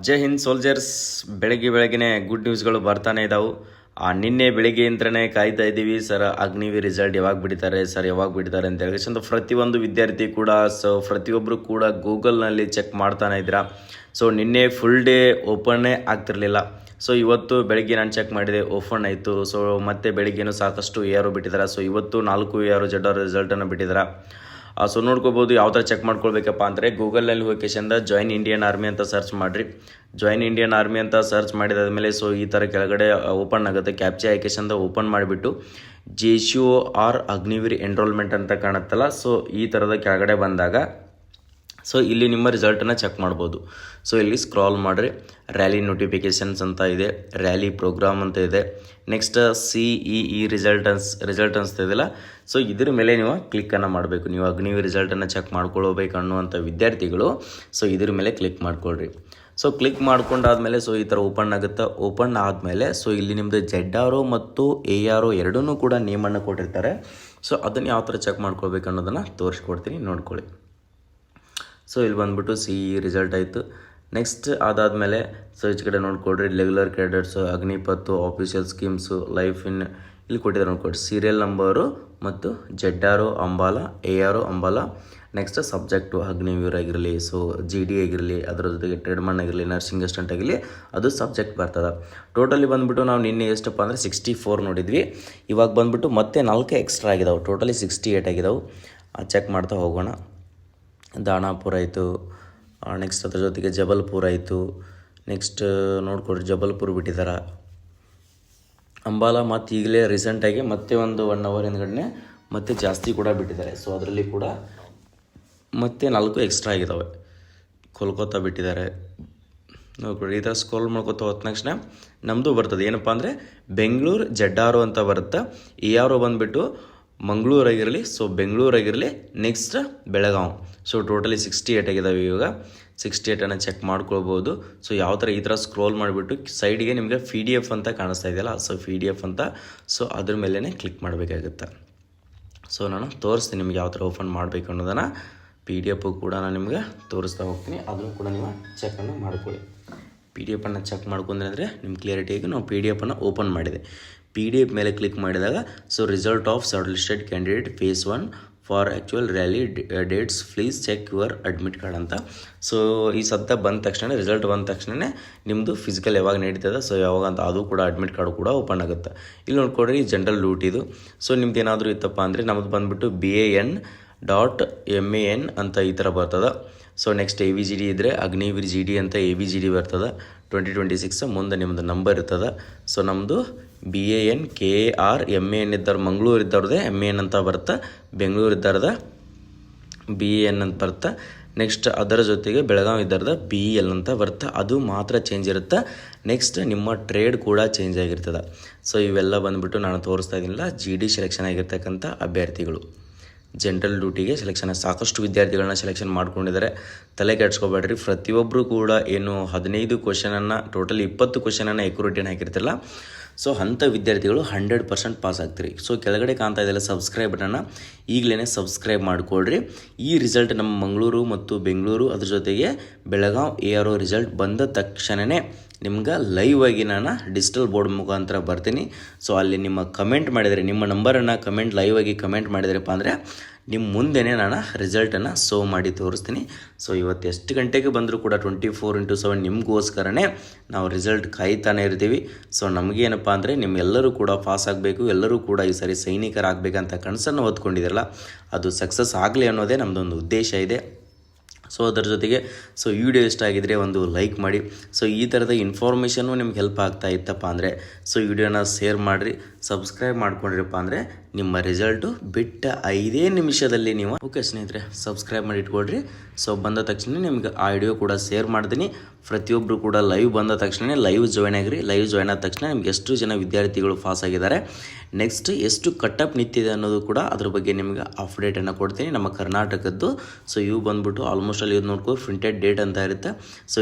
ಜೈ Hind soldiers. ಬೆಳಗ್ಗೆನೇ good ನ್ಯೂಸ್ಗಳು ಬರ್ತಾನೆ ಇದ್ದಾವೆ. ನಿನ್ನೆ ಬೆಳಿಗ್ಗೆಯಿಂದನೇ ಕಾಯ್ತಾ ಇದ್ದೀವಿ ಸರ್, ಅಗ್ನಿವೀರ್ ರಿಸಲ್ಟ್ ಯಾವಾಗ ಬಿಡ್ತಾರೆ ಅಂತ ಹೇಳಿ. ಪ್ರತಿಯೊಂದು ವಿದ್ಯಾರ್ಥಿ ಕೂಡ ಪ್ರತಿಯೊಬ್ಬರು ಕೂಡ ಗೂಗಲ್ನಲ್ಲಿ ಚೆಕ್ ಮಾಡ್ತಾನೆ ಇದ್ದೀರಾ. ಸೊ ನಿನ್ನೆ ಫುಲ್ ಡೇ ಓಪನ್ನೇ ಆಗ್ತಿರಲಿಲ್ಲ. ಸೊ ಇವತ್ತು ಬೆಳಿಗ್ಗೆ ನಾನು ಚೆಕ್ ಮಾಡಿದೆ, ಓಪನ್ ಆಯಿತು. ಸೊ ಮತ್ತೆ ಬೆಳಿಗ್ಗೆನೂ ಸಾಕಷ್ಟು ARO ಬಿಟ್ಟಿದ್ದಾರೆ. ಸೊ ಇವತ್ತು 4 ARO ZR ರಿಸಲ್ಟನ್ನು ಬಿಟ್ಟಿದ್ದಾರೆ. ಸೊ ನೋಡ್ಕೋಬೋದು. ಯಾವ ಥರ ಚೆಕ್ ಮಾಡ್ಕೊಳ್ಬೇಕಪ್ಪ ಅಂದರೆ, ಗೂಗಲ್ನಲ್ಲಿ ಹೋಗಿಂದ ಜಾಯಿನ್ ಇಂಡಿಯನ್ ಆರ್ಮಿ ಅಂತ ಸರ್ಚ್ ಮಾಡಿರಿ. ಜಾಯಿನ್ ಇಂಡಿಯನ್ ಆರ್ಮಿ ಅಂತ ಸರ್ಚ್ ಮಾಡಿದಾದ್ಮೇಲೆ ಸೊ ಈ ಥರ ಕೆಳಗಡೆ ಓಪನ್ ಆಗುತ್ತೆ. ಕ್ಯಾಪ್ಚಾ ಹಾಕಿಸಿಂದ ಓಪನ್ ಮಾಡಿಬಿಟ್ಟು JCOR ಅಗ್ನಿವೀರ್ ಎನ್ರೋಲ್ಮೆಂಟ್ ಅಂತ ಕಾಣುತ್ತಲ್ಲ, ಸೊ ಈ ಥರದ ಕೆಳಗಡೆ ಬಂದಾಗ ಸೊ ಇಲ್ಲಿ ನಿಮ್ಮ ರಿಸಲ್ಟನ್ನು ಚೆಕ್ ಮಾಡ್ಬೋದು. ಸೊ ಇಲ್ಲಿ ಸ್ಕ್ರಾಲ್ ಮಾಡಿರಿ, ರ್ಯಾಲಿ ನೋಟಿಫಿಕೇಷನ್ಸ್ ಅಂತ ಇದೆ, ರ್ಯಾಲಿ ಪ್ರೋಗ್ರಾಮ್ ಅಂತ ಇದೆ, ನೆಕ್ಸ್ಟ್ CEE ರಿಸಲ್ಟ್ ಅನಿಸ್ತಾ ಇದೆಯಲ್ಲ, ಸೊ ಇದ್ರ ಮೇಲೆ ನೀವು ಕ್ಲಿಕ್ಕನ್ನು ಮಾಡಬೇಕು. ನೀವು ಅಗ್ನಿವೀರ್ ರಿಸಲ್ಟನ್ನು ಚೆಕ್ ಮಾಡ್ಕೊಳ್ಬೇಕು ಅನ್ನುವಂಥ ವಿದ್ಯಾರ್ಥಿಗಳು ಸೊ ಇದ್ರ ಮೇಲೆ ಕ್ಲಿಕ್ ಮಾಡ್ಕೊಳ್ರಿ. ಸೊ ಕ್ಲಿಕ್ ಮಾಡ್ಕೊಂಡಾದ್ಮೇಲೆ ಸೊ ಈ ಥರ ಓಪನ್ ಆಗುತ್ತೆ. ಓಪನ್ ಆದಮೇಲೆ ಸೊ ಇಲ್ಲಿ ನಿಮ್ಮದು ZRO ಮತ್ತು ARO ಎರಡೂ ಕೂಡ ನೇಮನ್ನು ಕೊಟ್ಟಿರ್ತಾರೆ. ಸೊ ಅದನ್ನು ಯಾವ ಥರ ಚೆಕ್ ಮಾಡ್ಕೊಳ್ಬೇಕು ಅನ್ನೋದನ್ನು ತೋರಿಸ್ಕೊಡ್ತೀನಿ, ನೋಡ್ಕೊಳ್ಳಿ. ಸೊ ಇಲ್ಲಿ ಬಂದುಬಿಟ್ಟು CE ರಿಸಲ್ಟ್ ಆಯಿತು. ನೆಕ್ಸ್ಟ್ ಅದಾದಮೇಲೆ ಸೊ ಈಚೆ ಕಡೆ ನೋಡ್ಕೊಡ್ರಿ, regular cadets, Agnipath, official schemes, life in ಇಲ್ಲಿ ಕೊಟ್ಟಿದ್ದಾರೆ ನೋಡ್ಕೊಡ್ರಿ. ಸೀರಿಯಲ್ ನಂಬರು ಮತ್ತು ZRO Ambala, ARO Ambala. Next subject Agniveer ಆಗಿರಲಿ, ಸೊ GD ಆಗಿರಲಿ, ಅದರ ಜೊತೆಗೆ ಟ್ರೇಡ್ಮನ್ ಆಗಿರಲಿ, ನರ್ಸಿಂಗ್ ಅಸಿಸ್ಟೆಂಟ್ ಆಗಿರಲಿ, ಅದು ಸಬ್ಜೆಕ್ಟ್ ಬರ್ತದೆ. ಟೋಟಲಿ ಬಂದುಬಿಟ್ಟು ನಾವು ನಿನ್ನೆ ಎಷ್ಟಪ್ಪ ಅಂದರೆ 64 ನೋಡಿದ್ವಿ. ಇವಾಗ ಬಂದುಬಿಟ್ಟು ಮತ್ತೆ 4 ಎಕ್ಸ್ಟ್ರಾ ಆಗಿದಾವೆ. ಟೋಟಲಿ 68 ಆಗಿದಾವೆ. ಚೆಕ್ ಮಾಡ್ತಾ ಹೋಗೋಣ. ದಾನಾಪುರ ಆಯಿತು, ನೆಕ್ಸ್ಟ್ ಅದ್ರ ಜೊತೆಗೆ ಜಬಲ್ಪುರ ಆಯಿತು. ನೆಕ್ಸ್ಟ್ ನೋಡ್ಕೊಡ್ರಿ, ಜಬಲ್ಪುರ ಬಿಟ್ಟಿದ್ದಾರೆ. ಅಂಬಾಲ ಮತ್ತು ಈಗಲೇ ರೀಸೆಂಟಾಗಿ ಮತ್ತೆ ಒಂದು 1 ಅವರ್ ಹಿಂದ್ಗಡೆ ಮತ್ತೆ ಜಾಸ್ತಿ ಕೂಡ ಬಿಟ್ಟಿದ್ದಾರೆ. ಸೊ ಅದರಲ್ಲಿ ಕೂಡ ಮತ್ತೆ 4 ಎಕ್ಸ್ಟ್ರಾ ಆಗಿದ್ದಾವೆ. ಕೋಲ್ಕತ್ತಾ ಬಿಟ್ಟಿದ್ದಾರೆ ನೋಡ್ಕೊಡ್ರಿ. ಈ ಥರ ಸ್ಕ್ರೋಲ್ ಮಾಡ್ಕೊತ ಹೋದ ತಕ್ಷಣ ನಮ್ಮದು ಬರ್ತದೆ ಏನಪ್ಪ ಅಂದರೆ ಬೆಂಗಳೂರು ZRO ಅಂತ ಬರುತ್ತೆ. ARO ಬಂದುಬಿಟ್ಟು ಮಂಗಳೂರಾಗಿರಲಿ, ಸೊ ಬೆಂಗಳೂರಾಗಿರಲಿ, ನೆಕ್ಸ್ಟ್ ಬೆಳಗಾವಿ. ಸೊ ಟೋಟಲಿ 68 ಆಗಿದ್ದಾವೆ. ಇವಾಗ 68 ಚೆಕ್ ಮಾಡ್ಕೊಳ್ಬೋದು. ಸೊ ಯಾವ ಥರ ಈ ಥರ ಸ್ಕ್ರೋಲ್ ಮಾಡಿಬಿಟ್ಟು ಸೈಡಿಗೆ ನಿಮಗೆ PDF ಅಂತ ಕಾಣಿಸ್ತಾ ಇದೆಯಲ್ಲ, ಸೊ PDF ಅಂತ, ಸೊ ಅದ್ರ ಮೇಲೇ ಕ್ಲಿಕ್ ಮಾಡಬೇಕಾಗುತ್ತೆ. ಸೊ ನಾನು ತೋರಿಸ್ತೀನಿ ನಿಮ್ಗೆ ಯಾವ ಥರ ಓಪನ್ ಮಾಡಬೇಕು ಅನ್ನೋದನ್ನು. PDF ಕೂಡ ನಾನು ನಿಮ್ಗೆ ತೋರಿಸ್ತಾ ಹೋಗ್ತೀನಿ, ಅದನ್ನು ಕೂಡ ನೀವು ಚೆಕನ್ನು ಮಾಡ್ಕೊಳ್ಳಿ. PDF ಚೆಕ್ ಮಾಡ್ಕೊಂಡ್ರೆ ನಿಮ್ಮ ಕ್ಲಿಯರಿಟಿಯಾಗಿ ನಾವು PDF ಓಪನ್ ಮಾಡಿದೆ. PDF ಮೇಲೆ ಕ್ಲಿಕ್ ಮಾಡಿದಾಗ so result of shortlisted candidate phase 1 for actual rally dates please check your admit card ಅಂತ. ಸೊ ಈ ಸದ್ಯ ಬಂದ ತಕ್ಷಣ, ರಿಸಲ್ಟ್ ಬಂದ ತಕ್ಷಣ ನಿಮ್ಮದು ಫಿಸಿಕಲ್ ಯಾವಾಗ ನಡೀತದೆ, ಸೊ ಯಾವಾಗ ಅಂತ ಅದು ಕೂಡ ಅಡ್ಮಿಟ್ ಕಾರ್ಡ್ ಕೂಡ ಓಪನ್ ಆಗುತ್ತೆ. ಇಲ್ಲಿ ನೋಡ್ಕೊಡ್ರಿ, ಜನರಲ್ ಡ್ಯೂಟಿದು. ಸೊ ನಿಮ್ದು ಏನಾದರೂ ಇತ್ತಪ್ಪ ಅಂದರೆ ನಮ್ಮದು ಬಂದುಬಿಟ್ಟು BAN.MAN ಅಂತ ಈ ಥರ ಬರ್ತದೆ. ಸೊ ನೆಕ್ಸ್ಟ್ AVGD ಇದ್ದರೆ ಅಗ್ನಿವೀರ್ GD ಅಂತ AVGD ಬರ್ತದೆ. 2026 ಮುಂದೆ ನಿಮ್ಮದು ನಂಬರ್ ಇರ್ತದೆ. ಸೊ ನಮ್ಮದು BAN KAR MAN ಇದ್ದವ್ರು, ಮಂಗಳೂರು ಇದ್ದವ್ರದ್ದೇ MAN ಅಂತ ಬರುತ್ತೆ, ಬೆಂಗಳೂರು ಇದ್ದಾರದ BAN ಅಂತ ಬರುತ್ತೆ. ನೆಕ್ಸ್ಟ್ ಅದರ ಜೊತೆಗೆ ಬೆಳಗಾವಿ ಇದ್ದಾರದ BEL ಅಂತ ಬರುತ್ತೆ. ಅದು ಮಾತ್ರ ಚೇಂಜ್ ಇರುತ್ತೆ. ನೆಕ್ಸ್ಟ್ ನಿಮ್ಮ ಟ್ರೇಡ್ ಕೂಡ ಚೇಂಜ್ ಆಗಿರ್ತದೆ. ಸೊ ಇವೆಲ್ಲ ಬಂದುಬಿಟ್ಟು ನಾನು ತೋರಿಸ್ತಾ ಇದ್ದೀನಿಲ್ಲ, GD ಸೆಲೆಕ್ಷನ್ ಆಗಿರ್ತಕ್ಕಂಥ ಅಭ್ಯರ್ಥಿಗಳು. ಜನರಲ್ ಡ್ಯೂಟಿಗೆ ಸೆಲೆಕ್ಷನ್ ಸಾಕಷ್ಟು ವಿದ್ಯಾರ್ಥಿಗಳನ್ನ ಸೆಲೆಕ್ಷನ್ ಮಾಡ್ಕೊಂಡಿದ್ದಾರೆ. ತಲೆ ಕೆಡ್ಸ್ಕೊಬೇಡ್ರಿ. ಪ್ರತಿಯೊಬ್ಬರು ಕೂಡ ಏನು 15 ಕ್ವಶನನ್ನು, ಟೋಟಲಿ 20 ಕ್ವಶನನ್ನು ಎಕ್ಯುರೇಟಿಯನ್ನು ಹಾಕಿರ್ತಿಲ್ಲ. ಸೊ ಅಂಥ ವಿದ್ಯಾರ್ಥಿಗಳು 100% ಪಾಸ್ ಆಗ್ತೀರಿ. ಸೊ ಕೆಳಗಡೆ ಕಾಣ್ತಾ ಇದೆಯಲ್ಲ ಸಬ್ಸ್ಕ್ರೈಬ್ ಬಟನ್ನ, ಈಗಲೇ ಸಬ್ಸ್ಕ್ರೈಬ್ ಮಾಡಿಕೊಡ್ರಿ. ಈ ರಿಸಲ್ಟ್ ನಮ್ಮ ಮಂಗಳೂರು ಮತ್ತು ಬೆಂಗಳೂರು, ಅದ್ರ ಜೊತೆಗೆ ಬೆಳಗಾವಿ ARO ರಿಸಲ್ಟ್ ಬಂದ ತಕ್ಷಣವೇ ನಿಮ್ಗೆ ಲೈವ್ ಆಗಿ ನಾನು ಡಿಜಿಟಲ್ ಬೋರ್ಡ್ ಮುಖಾಂತರ ಬರ್ತೀನಿ. ಸೊ ಅಲ್ಲಿ ನಿಮ್ಮ ಕಮೆಂಟ್ ಮಾಡಿದರೆ, ನಿಮ್ಮ ನಂಬರನ್ನು ಲೈವ್ ಆಗಿ ಕಮೆಂಟ್ ಮಾಡಿದ್ರಪ್ಪ ಅಂದರೆ ನಿಮ್ಮ ಮುಂದೆನೇ ನಾನು ರಿಸಲ್ಟನ್ನು ಶೋ ಮಾಡಿ ತೋರಿಸ್ತೀನಿ. ಸೊ ಇವತ್ತು ಎಷ್ಟು ಗಂಟೆಗೆ ಬಂದರೂ ಕೂಡ 24x7 ನಿಮಗೋಸ್ಕರನೇ ನಾವು ರಿಸಲ್ಟ್ ಕಾಯ್ತಾನೆ ಇರ್ತೀವಿ. ಸೊ ನಮಗೇನಪ್ಪ ಅಂದರೆ ನಿಮ್ಮೆಲ್ಲರೂ ಕೂಡ ಪಾಸ್ ಆಗಬೇಕು, ಎಲ್ಲರೂ ಕೂಡ ಈ ಸಾರಿ ಸೈನಿಕರಾಗಬೇಕಂತ ಕನಸನ್ನು ಹೊತ್ಕೊಂಡಿದ್ದೀರಲ್ಲ, ಅದು ಸಕ್ಸಸ್ ಆಗಲಿ ಅನ್ನೋದೇ ನಮ್ಮದೊಂದು ಉದ್ದೇಶ ಇದೆ. ಸೊ ಅದರ ಜೊತೆಗೆ ಸೊ ಈ ವಿಡಿಯೋ ಇಷ್ಟ ಆಗಿದ್ರೆ ಒಂದು ಲೈಕ್ ಮಾಡಿ. ಸೊ ಈ ಥರದ ಇನ್ಫಾರ್ಮೇಷನ್ನು ನಿಮ್ಗೆ ಹೆಲ್ಪ್ ಆಗ್ತಾ ಇತ್ತಪ್ಪ ಅಂದರೆ ಸೊ ವಿಡಿಯೋನ ಶೇರ್ ಮಾಡಿರಿ, ಸಬ್ಸ್ಕ್ರೈಬ್ ಮಾಡ್ಕೊಂಡ್ರಿಪ್ಪ ಅಂದರೆ ನಿಮ್ಮ ರಿಸಲ್ಟು ಬಿಟ್ಟ 5 ನಿಮಿಷದಲ್ಲಿ ನೀವು ಓಕೆ ಸ್ನೇಹಿತರೆ ಸಬ್ಸ್ಕ್ರೈಬ್ ಮಾಡಿ ಇಟ್ಕೊಳ್ರಿ. ಸೊ ಬಂದ ತಕ್ಷಣ ನಿಮ್ಗೆ ಆ ವಿಡಿಯೋ ಕೂಡ ಶೇರ್ ಮಾಡ್ತೀನಿ. ಪ್ರತಿಯೊಬ್ಬರು ಕೂಡ ಲೈವ್ ಬಂದ ತಕ್ಷಣ ಲೈವ್ ಜಾಯ್ನ್ ಆಗಿರಿ. ಲೈವ್ ಜಾಯ್ನ್ ಆದ ತಕ್ಷಣ ನಿಮ್ಗೆ ಎಷ್ಟು ಜನ ವಿದ್ಯಾರ್ಥಿಗಳು ಪಾಸ್ ಆಗಿದ್ದಾರೆ, ನೆಕ್ಸ್ಟ್ ಎಷ್ಟು ಕಟ್ಟಪ್ ನಿಂತಿದೆ ಅನ್ನೋದು ಕೂಡ ಅದ್ರ ಬಗ್ಗೆ ನಿಮ್ಗೆ ಅಪ್ಡೇಟನ್ನು ಕೊಡ್ತೀನಿ ನಮ್ಮ ಕರ್ನಾಟಕದ್ದು. ಸೊ ಇವು ಬಂದುಬಿಟ್ಟು ಆಲ್ಮೋಸ್ಟ್ ಅಲ್ಲಿ ಇದು ನೋಡ್ಕೋ ಪ್ರಿಂಟೆಡ್ ಡೇಟ್ ಅಂತ ಇರುತ್ತೆ. ಸೊ